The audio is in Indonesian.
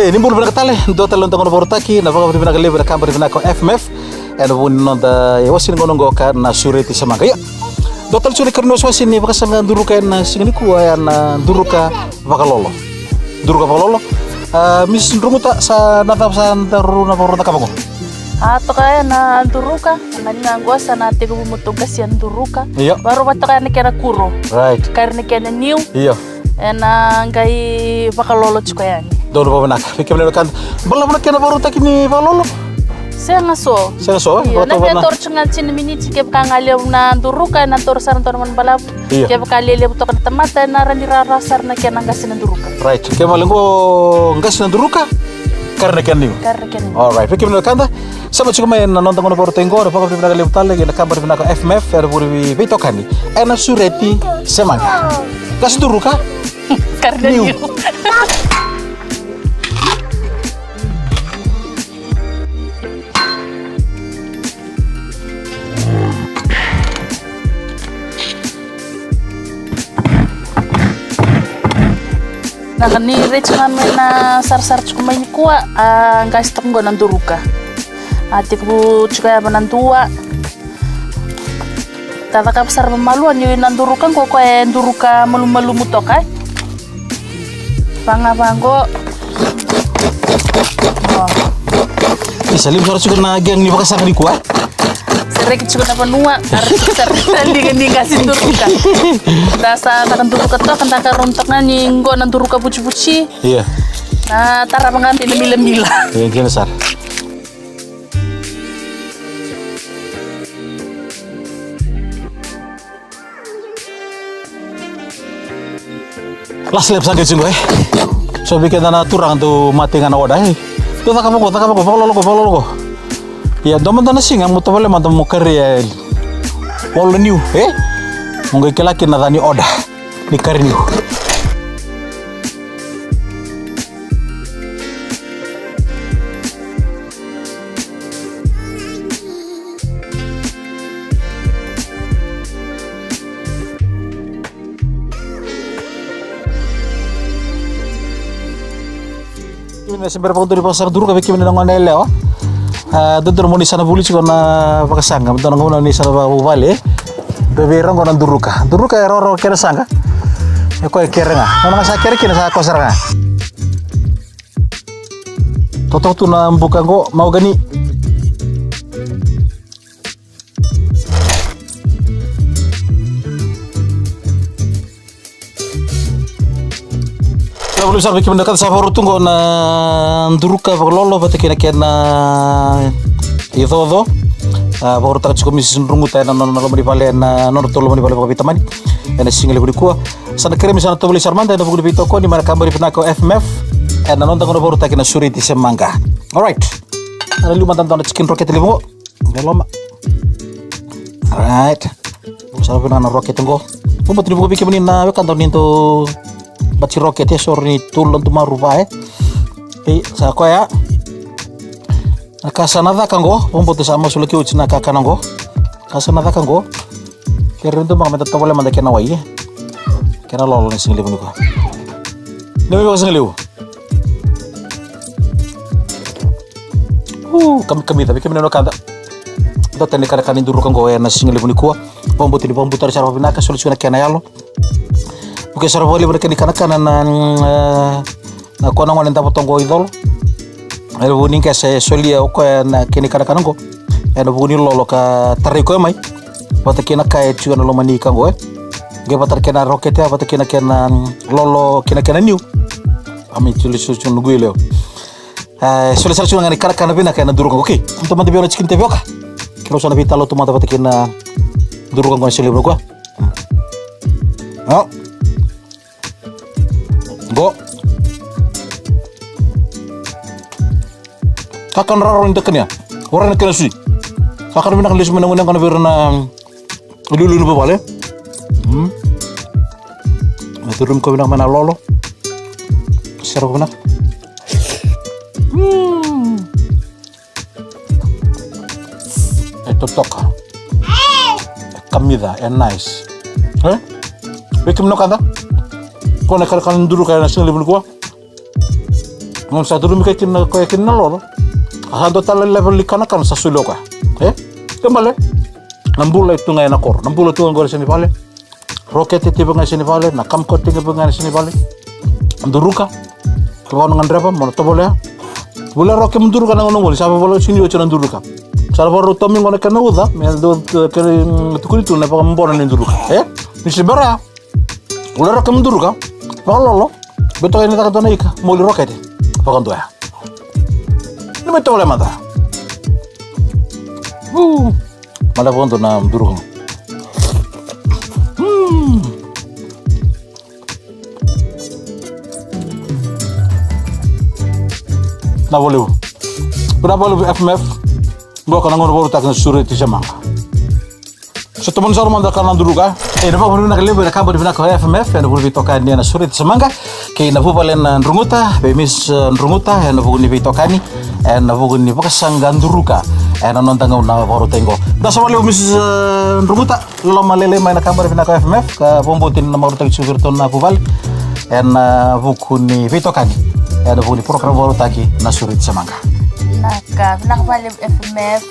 Be ni bulu nakatale do talon tangono bortaki na baka bibina kale bina kambar bina ko FMF and won non da wasin ngono go ka na sureti sama kaya do tal suri karno wasin ni baka sanga duruka na singni ku ya na duruka baka lolo mis rumuta sa natap sa taru na borta kabango ato kaya na duruka nanya gua sana tigo mutugas yan duruka baru bato kaya ni kena kuro right karena kena new iya na ngai baka lolo chukayan dono ba nak fikir kan bala mana kena baru tak ini balolo senga so na tor chunga chin minute ke kangalyo na duruka na tor san tor man balap ke kalele buto kan temata na randira rasar na kena ngas na duruka right ke malengo ngas na duruka karena kena alright fikir kan sama cuma main nonton kono baru tenggo ada pakar bina kali utale ke kabar bina ko FMF ada buri bitokani ena sureti semanga gas duruka karena new na kani rich namin na sar-sar cukup main kuat guys tak nggak nanduruka atik bu juga menantua tata kapsar pemaluan yui nandurukan kok nanduruka malu-malu mutokai banggo bisa lim suara cukup nageng ni pakai sangat di kuat sering cukup apa nua harus sering kasih duruka rasa takkan duruka tuh akan takkan rontaknya nyinggo nan duruka puci-puci iya nah tara pengantin mila-mila iya gini sar las lep sakit sih gue so bikin tanah turang tuh mati ngana wadah tuh tak kamu follow ya doman tanah singa muto boleh mantam mukari wall new mungkin kelaki nadani odah ni kari new ini seberapa untuk di pasar dulu kami kini dengan Nela Duduk mau di sana buli juga na pakasanga, betul nggak mau di sana bawa balik. Beberang kau nanduruka ya roro kira sangka. Ya kau kira nggak? Mana saya kira saya kosar nggak? Toto tuh bukan kok mau gani. Belum sampai mendekat saya baru tunggu na duruka lolo bata kena itu baru tak cukup misi rungu tayo non di bale na non tolo di bale pagkita man ena single budi kuah sana kere misana to beli sarmanta na budi bito ko di mana kambar di penako FMF ena non tangono baru tak kena suriti semangga alright ada 5 tahun chicken rocket 5 belum alright sabi na rocket ngo bumbot di buku bikin na kanton nito baci roket ya sorry tulon tu marupa sa ko ya nakasanada kango pomboto sama sulaki uchina kakanango kasanada kango keren tu bang meta to boleh mandake na wai kena lolo ni singli buniko ni mo singli kami tapi kami no kanda to tani kada kanin duru kango ya na singli buniko pomboto cara binaka solusi na kena yalo Oke, sarap boleh mereka di kanan na kona ngwan tapo tongo idol. Ada buning ka sa solia ko na kini kanan ko. Ada buning lolo ka tari ko mai. Bata kina kai juga lo mani kan go. Ge bata kena roket ya bata kina lolo kina new. Ami tulis susun nunggu leo. Solia sarap ngani kanan bina kana duru ko. Oke, untuk mati biona chicken tebe oka. Kira sana vitalo tu mata bata kina duru ko solia bro ko. Oh. Go. Kakan raro ni tekan ya. Orang nak kena sui. Kakan bina kalis menang kana berna dulu bale. Turun ko bina mana lolo. Sero bina. Itu tok. Kamida and nice. Bekim no kanda. Kau nak kan dulu kayak nasi lebih kuah, Ngon sa dulu mikai kin na lolo. Asando tala level likana kan sa sulo ka. Kemale. Nambula itu ngai nakor. Nambula tu ngor sini vale. Roket itu ngai sini vale. Nakam koting ngai sini vale. Nduruka. Kalau ngan drapa mau to boleh. Boleh roket menduruka nang ngol. Siapa boleh sini ocho nduruka. Sara baru tomi ngone kana uda. Mel do kere tukuritu na pa mbona nduruka. Ni sibara. Boleh roket menduruka. Lolo. Betul ini tak tahu naik. Mau roket. Pakan tu ya. Ini betul boleh mata. Mana pun tu nam durung. Na boleh. Berapa lebih FMF? Gua kena ngor tak surat itu sama. Setelah saya manda karena dulu kan, ini apa pun nak lebih nak kabar di nak FMF, yang boleh ditokan ni na surat semangga. Kaya na balen nrunguta, bemis nrunguta, yang nabugun ni vitokani, yang nabugun ni pakasang ganduruka, yang nonton na baru tengok. Dah sama leo mis nrunguta, lama lele main kabar di nak FMF, ka bombotin na baru tengok suvirton na bubal, yang nabugun ni vitokani, yang nabugun ni program baru taki na surat semangga. Nak balik FMF.